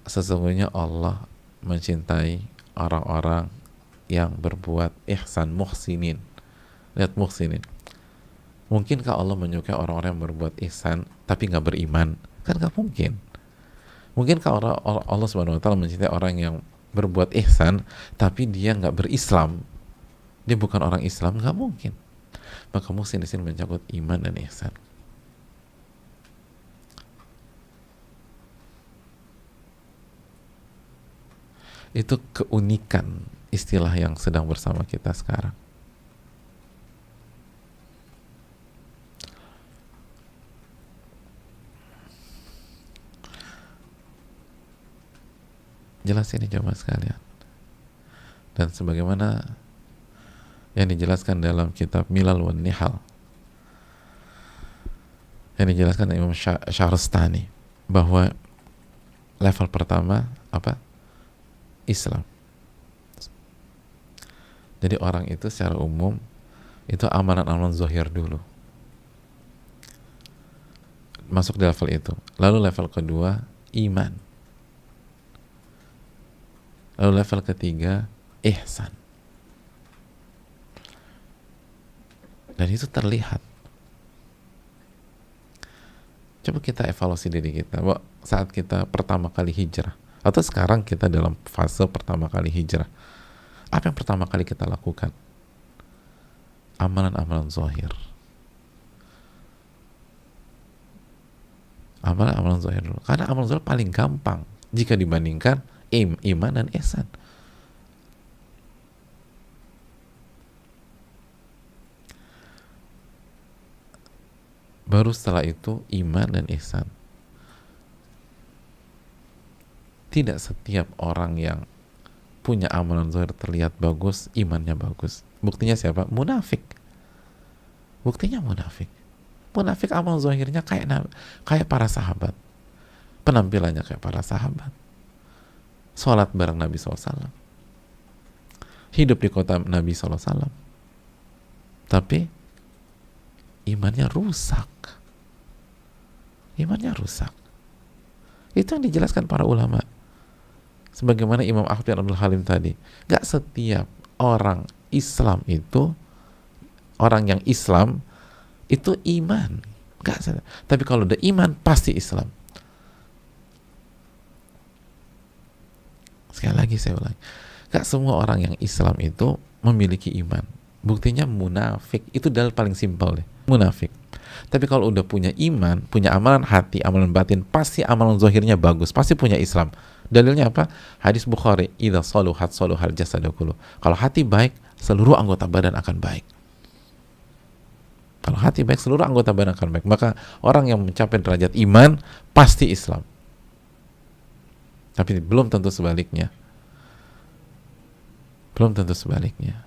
Sesungguhnya Allah mencintai orang-orang yang berbuat ihsan, muhsinin. Lihat, muhsinin. Mungkinkah Allah menyukai orang-orang yang berbuat ihsan tapi nggak beriman? Kan nggak mungkin. Mungkinkah Allah Subhanahu wa taala mencintai orang yang berbuat ihsan tapi dia nggak berislam? Dia bukan orang Islam? Nggak mungkin. Maka muhsin di sini mencakup iman dan ihsan. Itu keunikan istilah yang sedang bersama kita sekarang. Jelas ini jemaah sekalian. Dan sebagaimana yang dijelaskan dalam kitab Milal wan Nihal, yang dijelaskan Imam Syahrastani, bahwa level pertama apa? Islam. Jadi orang itu secara umum itu amalan-amalan zahir dulu, masuk di level itu. Lalu level kedua iman. Lalu level ketiga ihsan. Dan itu terlihat. Coba kita evaluasi diri kita, bahwa saat kita pertama kali hijrah, atau sekarang kita dalam fase pertama kali hijrah, apa yang pertama kali kita lakukan? Amalan-amalan zahir. Amalan-amalan zahir dulu. Karena amalan zahir paling gampang jika dibandingkan iman dan ihsan. Baru setelah itu iman dan ihsan. Tidak setiap orang yang punya amalan zahir terlihat bagus, imannya bagus. Buktinya siapa? Munafik. Buktinya munafik. Munafik amal zahirnya kayak para sahabat. Penampilannya kayak para sahabat. Sholat bareng Nabi SAW. Hidup di kota Nabi SAW. Tapi imannya rusak. Imannya rusak. Itu yang dijelaskan para ulama. Sebagaimana Imam Ahmad bin Abdul Halim tadi. Gak setiap orang Islam itu, orang yang Islam itu iman. Gak setiap. Tapi kalau udah iman, pasti Islam. Sekali lagi saya ulangi. Gak semua orang yang Islam itu memiliki iman. Buktinya munafik. Itu dalil paling simpel deh. Munafik. Tapi kalau udah punya iman, punya amalan hati, amalan batin, pasti amalan zahirnya bagus, pasti punya Islam. Dalilnya apa? Hadis Bukhari, idza saluhat saluhal jasadu kullu. Kalau hati baik, seluruh anggota badan akan baik. Kalau hati baik, seluruh anggota badan akan baik. Maka orang yang mencapai derajat iman pasti Islam. Tapi belum tentu sebaliknya. Belum tentu sebaliknya.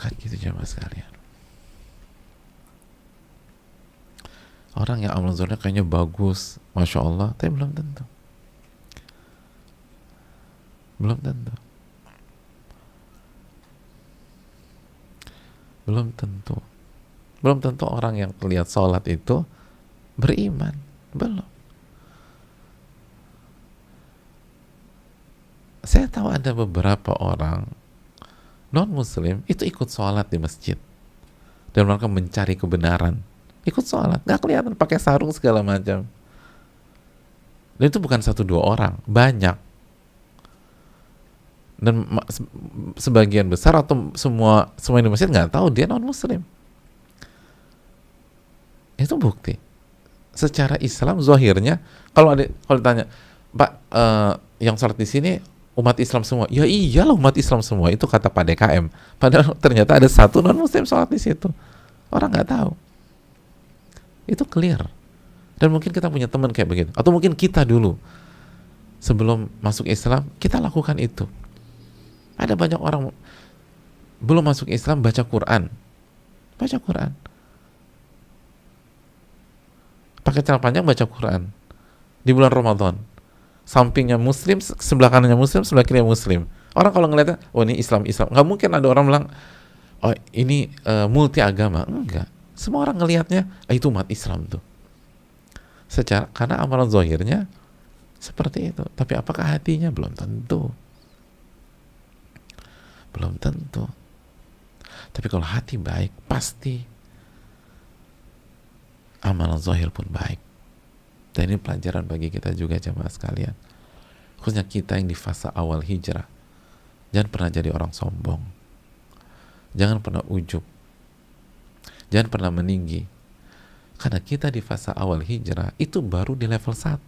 Kan gitu jemaah sekalian. Orang yang amal zahirnya kayaknya bagus, Masya Allah, tapi belum tentu. Belum tentu. Belum tentu. Belum tentu orang yang terlihat sholat itu beriman. Belum. Saya tahu ada beberapa orang non-muslim itu ikut sholat di masjid. Dan mereka mencari kebenaran. Ikut sholat. Gak kelihatan pakai sarung segala macam. Dan itu bukan satu dua orang. Banyak. Dan sebagian besar atau semua di masjid nggak tahu dia non-muslim. Itu bukti. Secara Islam zahirnya, kalau ditanya, Pak, yang sholat di sini umat Islam semua. Ya iyalah umat Islam semua, itu kata Pak DKM. Padahal ternyata ada satu non-muslim sholat di situ. Orang nggak tahu. Itu clear. Dan mungkin kita punya teman kayak begitu. Atau mungkin kita dulu sebelum masuk Islam kita lakukan itu. Ada banyak orang belum masuk Islam baca Quran. Baca Quran. Pakai celana panjang baca Quran. Di bulan Ramadan. Sampingnya muslim, sebelah kanannya muslim, sebelah kirinya muslim. Orang kalau ngeliatnya, oh ini Islam. Nggak mungkin ada orang bilang, oh ini multi agama. Enggak. Semua orang ngelihatnya, itu umat Islam tuh. Karena amalan zahirnya seperti itu. Tapi apakah hatinya? Belum tentu. Belum tentu. Tapi kalau hati baik, pasti amalan zahir pun baik. Dan ini pelajaran bagi kita juga jemaah sekalian. Khususnya kita yang di fase awal hijrah. Jangan pernah jadi orang sombong. Jangan pernah ujub. Jangan pernah meninggi. Karena kita di fase awal hijrah itu baru di level 1.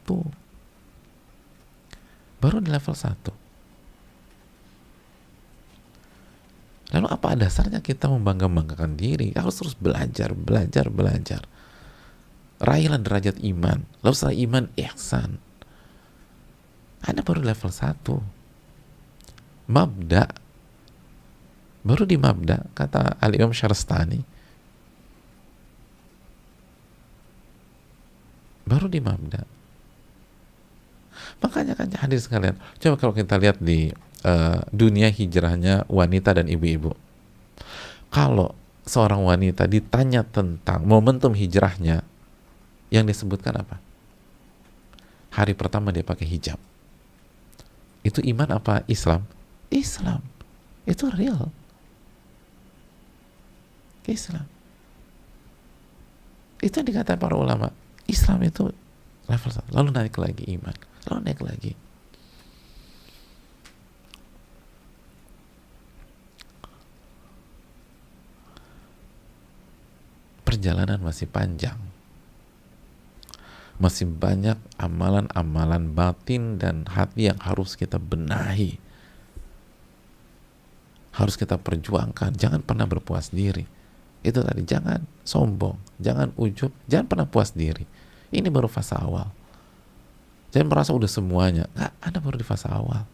Baru di level 1. Lalu apa dasarnya kita membangga-banggakan diri? Harus terus belajar. Raihlah derajat iman. Lalu setelah iman, ihsan. Anda baru level 1. Mabda. Baru di mabda, kata Al-Imam Syarastani. Baru di mabda. Makanya kan hadir sekalian, coba kalau kita lihat di dunia hijrahnya wanita dan ibu-ibu. Kalau seorang wanita ditanya tentang momentum hijrahnya, yang disebutkan apa? Hari pertama dia pakai hijab. Itu iman apa Islam? Islam. Itu real. Islam. Itu yang dikatakan para ulama. Islam itu level 1. Lalu naik lagi iman. Lalu naik lagi. Perjalanan masih panjang. Masih banyak amalan-amalan batin dan hati yang harus kita benahi. Harus kita perjuangkan. Jangan pernah berpuas diri. Itu tadi, jangan sombong, jangan ujub, jangan pernah puas diri. Ini baru fase awal. Jangan merasa udah semuanya. Nggak, Anda baru di fase awal.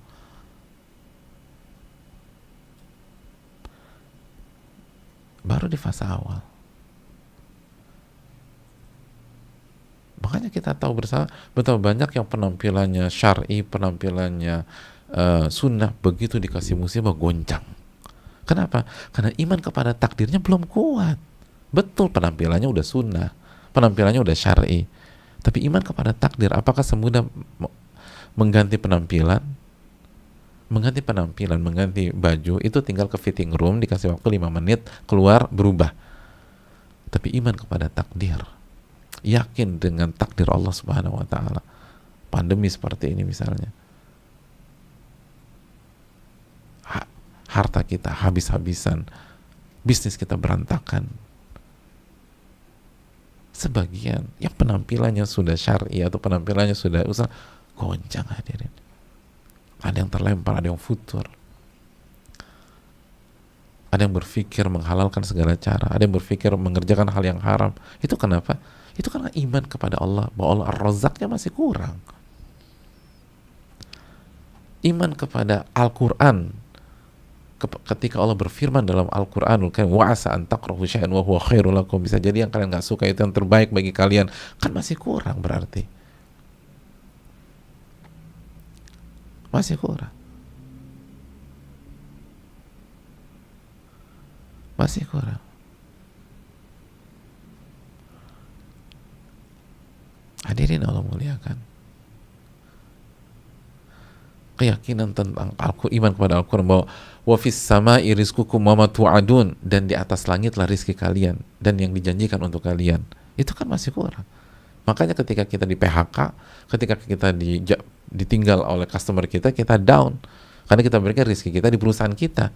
Baru di fase awal. Makanya kita tahu bersama betapa banyak yang penampilannya syar'i, penampilannya sunnah, begitu dikasih musibah goncang. Kenapa? Karena iman kepada takdirnya belum kuat. Betul, penampilannya udah sunnah, penampilannya udah syar'i, tapi iman kepada takdir, apakah semudah mengganti penampilan? Mengganti baju itu tinggal ke fitting room, dikasih waktu 5 menit, keluar berubah. Tapi iman kepada takdir, yakin dengan takdir Allah Subhanahu wa ta'ala. Pandemi seperti ini misalnya, harta kita habis-habisan, bisnis kita berantakan. Sebagian yang penampilannya sudah syar'i atau penampilannya sudah usaha, goncang hadirin. Ada yang terlempar, ada yang futur. Ada yang berpikir menghalalkan segala cara, ada yang berpikir mengerjakan hal yang haram. Itu kenapa? Itu karena iman kepada Allah, bahwa Allah Ar-Razzaqnya masih kurang. Iman kepada Al-Quran, ketika Allah berfirman dalam Al-Quranul Karim, wa asa an takrahu syai'an wa huwa khairul lakum, bisa jadi yang kalian nggak suka itu yang terbaik bagi kalian, kan masih kurang berarti. Masih kurang. Masih kurang. Hadirin Allah muliakan. Keyakinan tentang iman kepada Al-Quran, bahwa wa fis sama'i rizqukum wa ma tu'adun, dan di atas langitlah rizki kalian dan yang dijanjikan untuk kalian. Itu kan masih kurang. Makanya ketika kita di PHK, ketika kita ditinggal oleh customer kita down. Karena kita pikir rizki kita di perusahaan kita.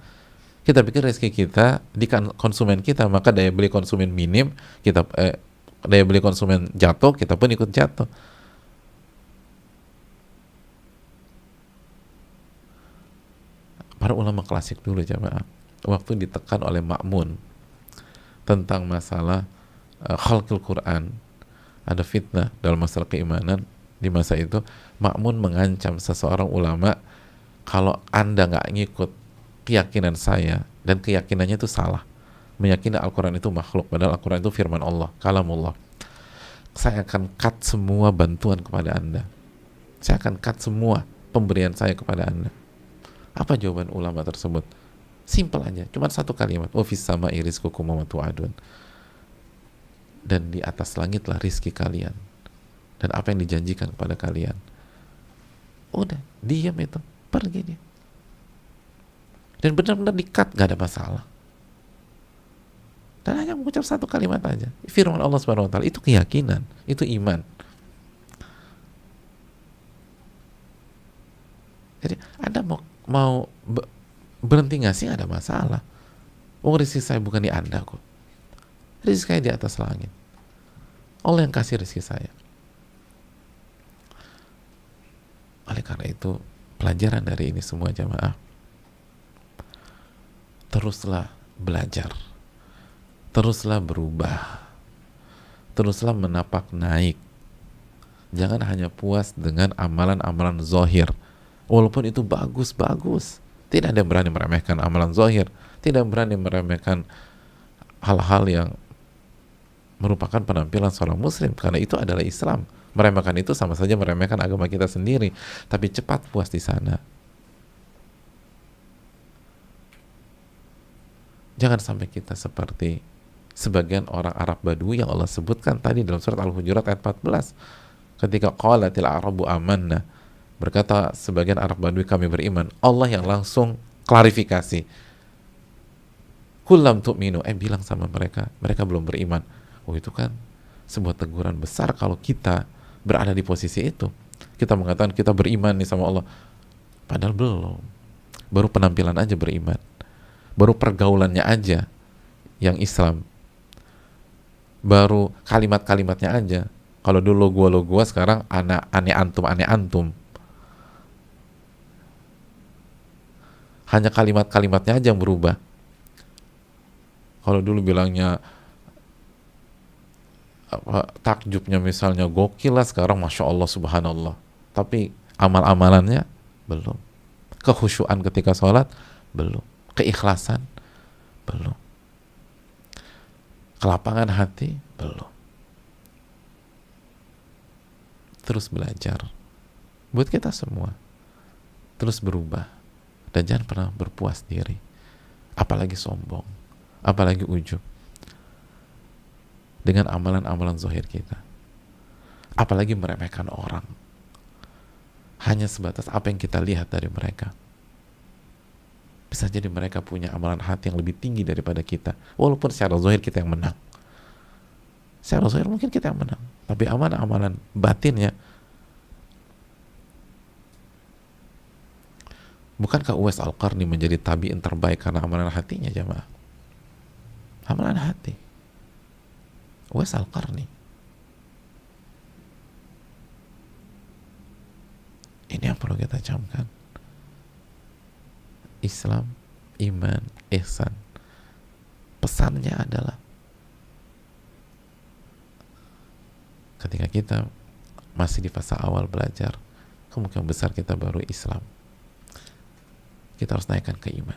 Kita pikir rizki kita di konsumen kita, maka daya beli konsumen minim, daya beli konsumen jatuh, kita pun ikut jatuh. Para ulama klasik dulu jamaah, waktu ditekan oleh Ma'mun tentang masalah khalqul Quran, ada fitnah dalam masalah keimanan di masa itu, Ma'mun mengancam seseorang ulama, kalau anda nggak ngikut keyakinan saya, dan keyakinannya itu salah, meyakini Al-Quran itu makhluk padahal Al-Quran itu firman Allah, kalamullah, saya akan cut semua bantuan kepada anda, saya akan cut semua pemberian saya kepada anda. Apa jawaban ulama tersebut? Simpel aja, cuma satu kalimat, wa fis sama'i rizqukum wa ma tu'adun, dan di atas langitlah rizki kalian dan apa yang dijanjikan kepada kalian. Udah, diam itu, pergi dia, dan benar-benar di-cut, gak ada masalah, dan hanya mengucap satu kalimat aja, firman Allah Subhanahu wa ta'ala. Itu keyakinan, itu iman. Jadi Anda mau Berhenti ngasih ada masalah. Oh, rezeki saya bukan di Anda kok. Rezeki saya di atas langit. Allah yang kasih rezeki saya. Oleh karena itu, pelajaran dari ini semua jamaah, teruslah belajar, teruslah berubah, teruslah menapak naik. Jangan hanya puas dengan amalan-amalan zahir. Walaupun itu bagus-bagus. Tidak ada yang berani meremehkan amalan zahir. Tidak berani meremehkan hal-hal yang merupakan penampilan seorang muslim. Karena itu adalah Islam. Meremehkan itu sama saja meremehkan agama kita sendiri. Tapi cepat puas di sana. Jangan sampai kita seperti sebagian orang Arab Badui yang Allah sebutkan tadi dalam surat Al-Hujurat ayat 14. Ketika qalatil Arabu amanna, berkata sebagian Arab Badui kami beriman, Allah yang langsung klarifikasi. Kullam tu'minu, bilang sama mereka, mereka belum beriman. Oh, itu kan sebuah teguran besar kalau kita berada di posisi itu. Kita mengatakan kita beriman nih sama Allah, padahal belum. Baru penampilan aja beriman. Baru pergaulannya aja yang Islam. Baru kalimat-kalimatnya aja. Kalau dulu lo gua, sekarang ane antum. Hanya kalimat-kalimatnya aja yang berubah. Kalau dulu bilangnya takjubnya misalnya gokil lah, sekarang masya Allah subhanallah. Tapi amal-amalannya belum. Kekhusyuan ketika sholat belum. Keikhlasan belum. Kelapangan hati belum. Terus belajar buat kita semua, terus berubah, dan jangan pernah berpuas diri, apalagi sombong, apalagi ujub dengan amalan-amalan zahir kita, apalagi meremehkan orang hanya sebatas apa yang kita lihat dari mereka. Bisa jadi mereka punya amalan hati yang lebih tinggi daripada kita, walaupun secara zahir kita yang menang. Secara zahir mungkin kita yang menang, tapi amalan batinnya. Bukankah Uwais Al-Qarni menjadi tabi'in terbaik karena amalan hatinya, jamaah? Amalan hati. Uwais Al-Qarni. Ini yang perlu kita camkan. Islam, iman, ihsan. Pesannya adalah ketika kita masih di fase awal belajar, kemungkinan besar kita baru Islam. Kita harus naikkan ke iman,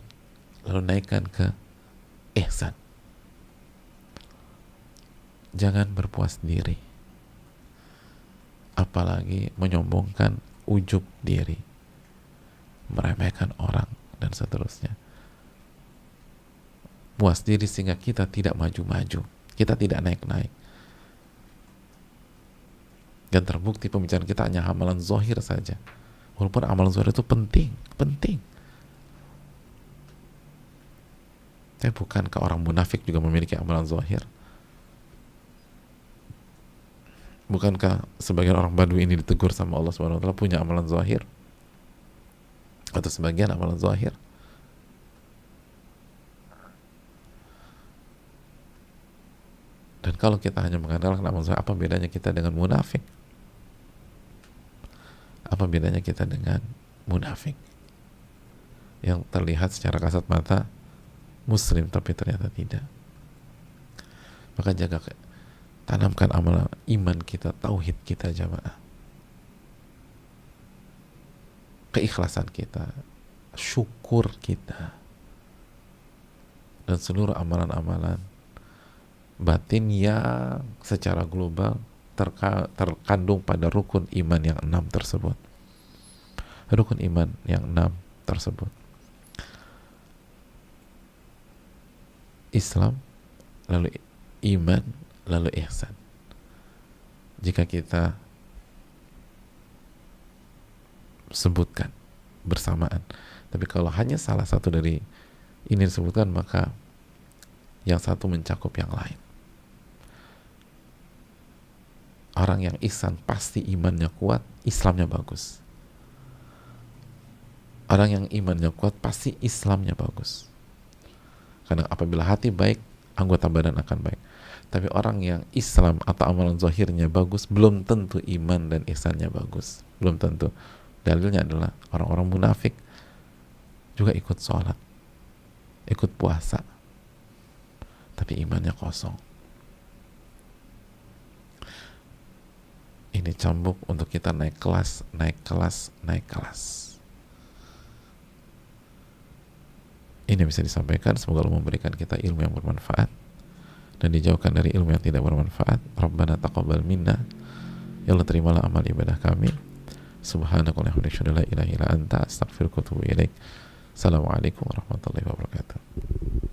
lalu naikkan ke ihsan. Jangan berpuas diri, apalagi menyombongkan, ujub diri, meremehkan orang, dan seterusnya. Puas diri sehingga kita tidak maju-maju, kita tidak naik-naik. Dan terbukti pembicaraan kita hanya amalan zahir saja, walaupun amalan zahir itu penting. Tapi bukankah orang munafik juga memiliki amalan zahir? Bukankah sebagian orang Badui ini ditegur sama Allah Subhanahu wa taala punya amalan zahir? Atau sebagian amalan zahir? Dan kalau kita hanya mengandalkan amalan zahir, apa bedanya kita dengan munafik? Apa bedanya kita dengan munafik yang terlihat secara kasat mata muslim tapi ternyata tidak? Maka tanamkan amal iman kita, tauhid kita, jamaah, keikhlasan kita, syukur kita, dan seluruh amalan-amalan batin yang secara global terkandung pada rukun iman yang 6 tersebut. Rukun iman yang 6 tersebut: Islam, lalu iman, lalu ihsan. Jika kita sebutkan bersamaan, tapi kalau hanya salah satu dari ini disebutkan, maka yang satu mencakup yang lain. Orang yang ihsan pasti imannya kuat, Islamnya bagus. Orang yang imannya kuat pasti Islamnya bagus. Karena apabila hati baik, anggota badan akan baik. Tapi orang yang Islam atau amalan zahirnya bagus, belum tentu iman dan ihsannya bagus. Belum tentu. Dalilnya adalah orang-orang munafik juga ikut sholat, ikut puasa, tapi imannya kosong. Ini cambuk untuk kita naik kelas, naik kelas, naik kelas. Ini bisa disampaikan, semoga Allah memberikan kita ilmu yang bermanfaat dan dijauhkan dari ilmu yang tidak bermanfaat. Rabbana taqabbal minna, ya Allah terimalah amal ibadah kami. Subhanakallahumma wa bihamdika la ilaha illa anta astaghfiruka wa atubu ilaik. Assalamualaikum warahmatullahi wabarakatuh.